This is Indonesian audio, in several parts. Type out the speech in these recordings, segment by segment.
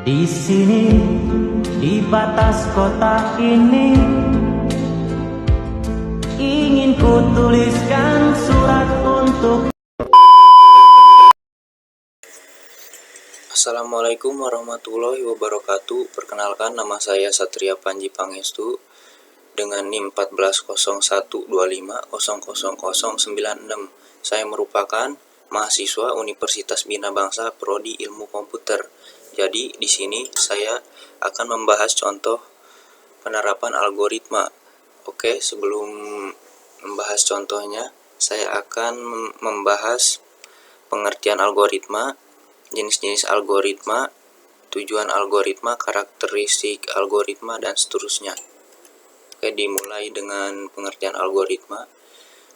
Di sini, di batas kota ini, ingin ku tuliskan surat untuk. Assalamualaikum warahmatullahi wabarakatuh. Perkenalkan, nama saya Satria Panji Pangestu dengan NIM 140125000096. Saya merupakan mahasiswa Universitas Bina Bangsa Prodi Ilmu Komputer. Jadi di sini saya akan membahas contoh penerapan algoritma. Oke, sebelum membahas contohnya, saya akan membahas pengertian algoritma, jenis-jenis algoritma, tujuan algoritma, karakteristik algoritma, dan seterusnya. Oke, dimulai dengan pengertian algoritma.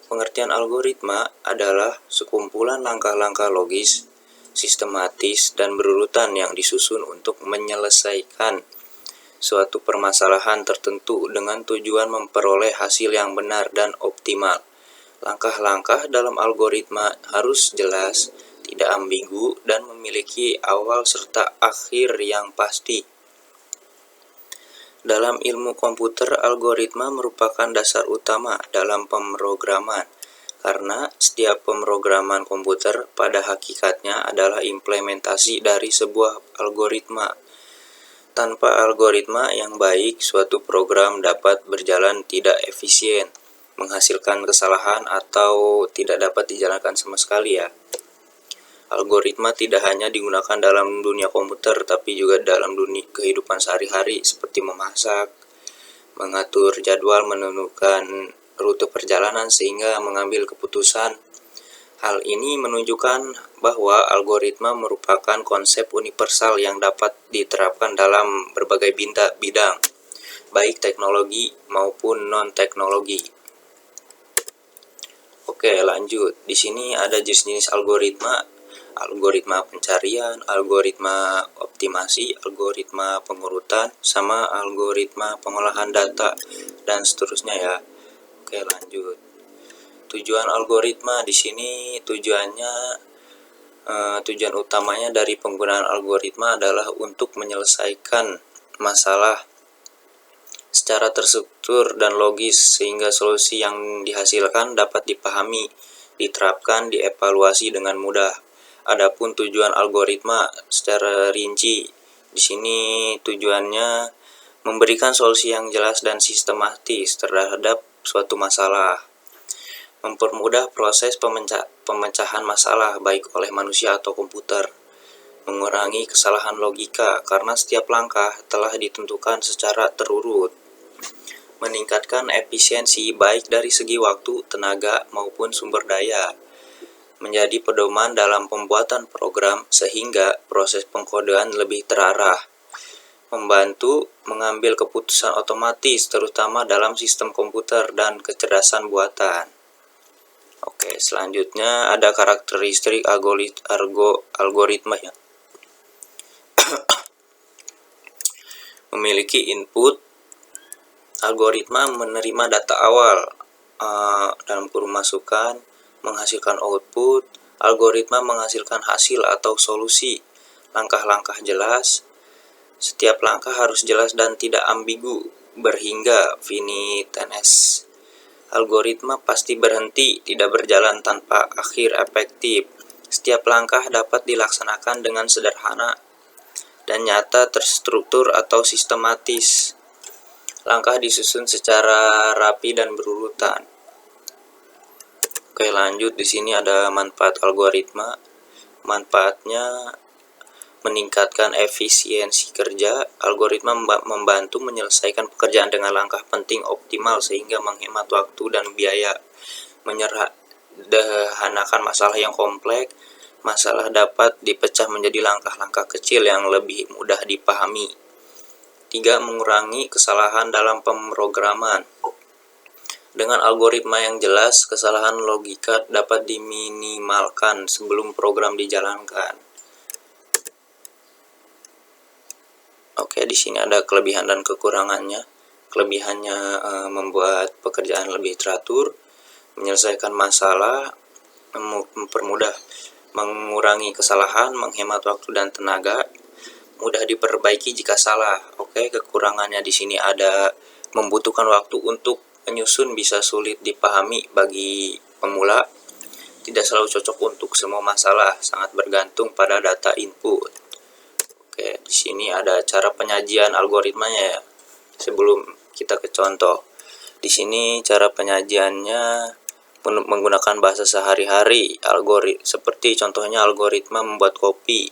Pengertian algoritma adalah sekumpulan langkah-langkah logis, sistematis, dan berurutan yang disusun untuk menyelesaikan suatu permasalahan tertentu dengan tujuan memperoleh hasil yang benar dan optimal. Langkah-langkah dalam algoritma harus jelas, tidak ambigu, dan memiliki awal serta akhir yang pasti. Dalam ilmu komputer, algoritma merupakan dasar utama dalam pemrograman, karena setiap pemrograman komputer pada hakikatnya adalah implementasi dari sebuah algoritma. Tanpa algoritma yang baik, suatu program dapat berjalan tidak efisien, menghasilkan kesalahan, atau tidak dapat dijalankan sama sekali ya. Algoritma tidak hanya digunakan dalam dunia komputer, tapi juga dalam dunia kehidupan sehari-hari seperti memasak, mengatur jadwal, menentukan rute perjalanan, sehingga mengambil keputusan. Hal ini menunjukkan bahwa algoritma merupakan konsep universal yang dapat diterapkan dalam berbagai bidang, baik teknologi maupun non-teknologi. Oke, lanjut. Di sini ada jenis-jenis algoritma. Algoritma pencarian, algoritma optimasi, algoritma pengurutan, sama algoritma pengolahan data, dan seterusnya ya. Oke, lanjut. Tujuan algoritma di sini tujuan utamanya dari penggunaan algoritma adalah untuk menyelesaikan masalah secara terstruktur dan logis sehingga solusi yang dihasilkan dapat dipahami, diterapkan, dievaluasi dengan mudah. Adapun tujuan algoritma secara rinci, di sini tujuannya memberikan solusi yang jelas dan sistematis terhadap suatu masalah, mempermudah proses pemecahan masalah baik oleh manusia atau komputer, mengurangi kesalahan logika karena setiap langkah telah ditentukan secara terurut, meningkatkan efisiensi baik dari segi waktu, tenaga, maupun sumber daya, menjadi pedoman dalam pembuatan program sehingga proses pengkodean lebih terarah, membantu mengambil keputusan otomatis terutama dalam sistem komputer dan kecerdasan buatan. Oke, selanjutnya ada karakteristik algoritma ya. Memiliki input. Algoritma menerima data awal dalam kurung masukan, menghasilkan output. Algoritma menghasilkan hasil atau solusi. Langkah-langkah jelas. Setiap langkah harus jelas dan tidak ambigu, berhingga fini tenes. Algoritma pasti berhenti, tidak berjalan tanpa akhir efektif. Setiap langkah dapat dilaksanakan dengan sederhana dan nyata, terstruktur atau sistematis. Langkah disusun secara rapi dan berurutan. Oke, lanjut. Di sini ada manfaat algoritma. Manfaatnya meningkatkan efisiensi kerja. Algoritma membantu menyelesaikan pekerjaan dengan langkah penting optimal sehingga menghemat waktu dan biaya. Menyederhanakan masalah yang kompleks. Masalah dapat dipecah menjadi langkah-langkah kecil yang lebih mudah dipahami. 3. Mengurangi kesalahan dalam pemrograman. Dengan algoritma yang jelas, kesalahan logika dapat diminimalkan sebelum program dijalankan. Oke, di sini ada kelebihan dan kekurangannya. Kelebihannya membuat pekerjaan lebih teratur, menyelesaikan masalah, mempermudah, mengurangi kesalahan, menghemat waktu dan tenaga, mudah diperbaiki jika salah. Oke, kekurangannya di sini ada membutuhkan waktu untuk menyusun, bisa sulit dipahami bagi pemula, tidak selalu cocok untuk semua masalah, sangat bergantung pada data input. Oke, di sini ada cara penyajian algoritmanya ya. Sebelum kita ke contoh, di sini cara penyajiannya menggunakan bahasa sehari-hari, seperti contohnya algoritma membuat kopi.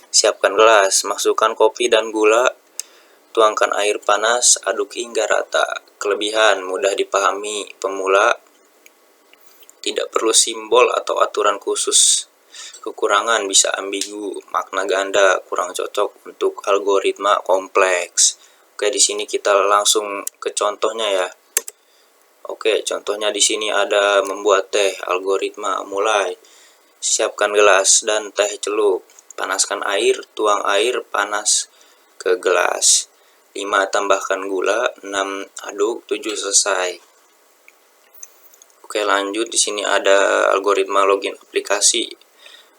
Siapkan gelas, masukkan kopi dan gula, tuangkan air panas, aduk hingga rata. Kelebihan mudah dipahami pemula, tidak perlu simbol atau aturan khusus. Kekurangan bisa ambigu, makna ganda, kurang cocok untuk algoritma kompleks. Oke, di sini kita langsung ke contohnya ya. Oke, contohnya di sini ada membuat teh, algoritma mulai. Siapkan gelas dan teh celup. Panaskan air, tuang air panas ke gelas. 5 tambahkan gula, 6 aduk, 7 selesai. Oke, lanjut di sini ada algoritma login aplikasi.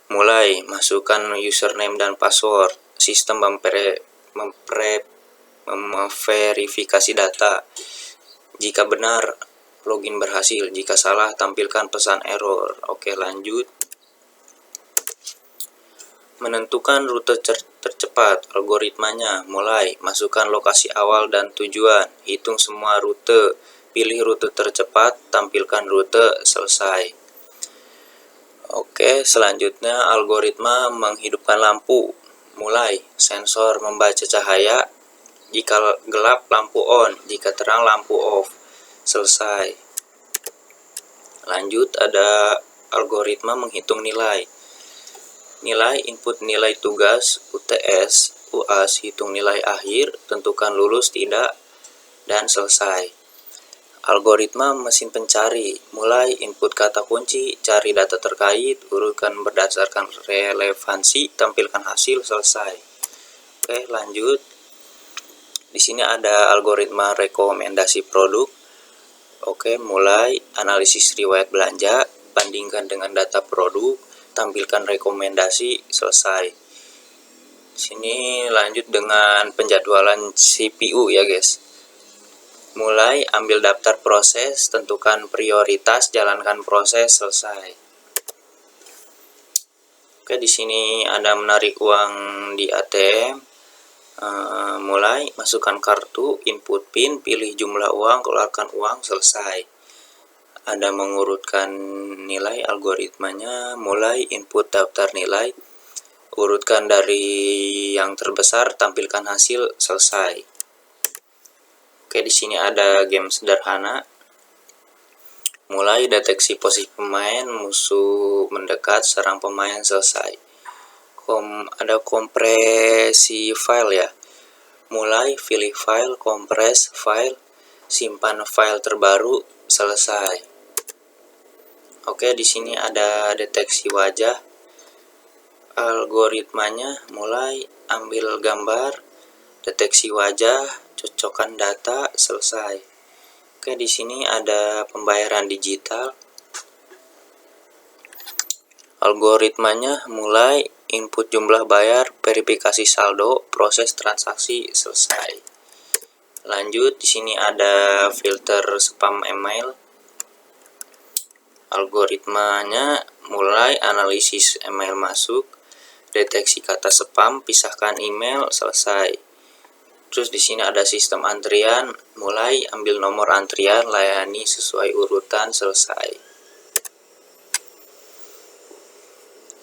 Mulai, masukkan username dan password. Sistem memverifikasi data. Jika benar, login berhasil. Jika salah, tampilkan pesan error. Oke, lanjut. Menentukan rute tercepat, algoritmanya. Mulai, masukkan lokasi awal dan tujuan. Hitung semua rute. Pilih rute tercepat, tampilkan rute, selesai. Oke, selanjutnya algoritma menghidupkan lampu. Mulai, sensor membaca cahaya. Jika gelap, lampu on. Jika terang, lampu off. Selesai. Lanjut, ada algoritma menghitung nilai. Nilai input nilai tugas, UTS, UAS, hitung nilai akhir, tentukan lulus tidak, dan selesai. Algoritma mesin pencari. Mulai, input kata kunci, cari data terkait, urutkan berdasarkan relevansi, tampilkan hasil, selesai. Oke, lanjut. Di sini ada algoritma rekomendasi produk. Oke, mulai, analisis riwayat belanja, bandingkan dengan data produk, tampilkan rekomendasi, selesai. Di sini lanjut dengan penjadwalan CPU ya guys. Mulai, ambil daftar proses, tentukan prioritas, jalankan proses, selesai. Oke, di sini ada menarik uang di ATM. Mulai, masukkan kartu, input PIN, pilih jumlah uang, keluarkan uang, selesai. Ada mengurutkan nilai, algoritmanya. Mulai, input daftar nilai, urutkan dari yang terbesar, tampilkan hasil, selesai. Oke, di sini ada game sederhana. Mulai, deteksi posisi pemain, musuh mendekat, serang pemain, selesai. Ada kompresi file ya. Mulai, pilih file, kompres file, simpan file terbaru, selesai. Oke, di sini ada deteksi wajah. Algoritmanya, mulai, ambil gambar, deteksi wajah, cocokkan data, selesai. Oke, di sini ada pembayaran digital. Algoritmanya, mulai, input jumlah bayar, verifikasi saldo, proses transaksi, selesai. Lanjut, di sini ada filter spam email. Algoritmanya, mulai, analisis email masuk, deteksi kata spam, pisahkan email, selesai. Terus di sini ada sistem antrian. Mulai, ambil nomor antrian, layani sesuai urutan, selesai.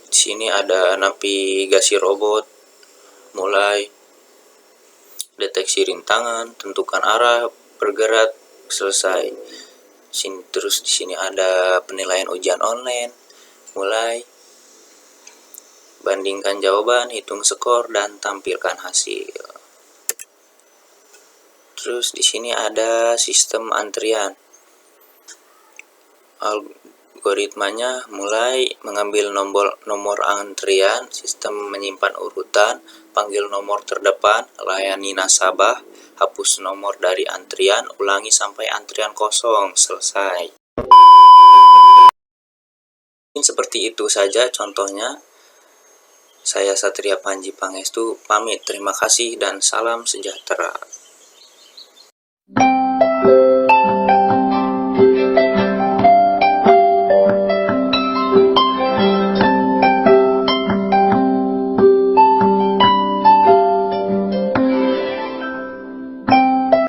Di sini ada navigasi robot. Mulai, deteksi rintangan, tentukan arah, bergerak, selesai. Terus di sini ada penilaian ujian online. Mulai, bandingkan jawaban, hitung skor, dan tampilkan hasil. Terus di sini ada sistem antrian. Algoritmanya, mulai, mengambil nomor antrian, sistem menyimpan urutan, panggil nomor terdepan, layani nasabah, hapus nomor dari antrian, ulangi sampai antrian kosong, selesai. Seperti itu saja contohnya. Saya Satria Panji Pangestu pamit. Terima kasih dan salam sejahtera.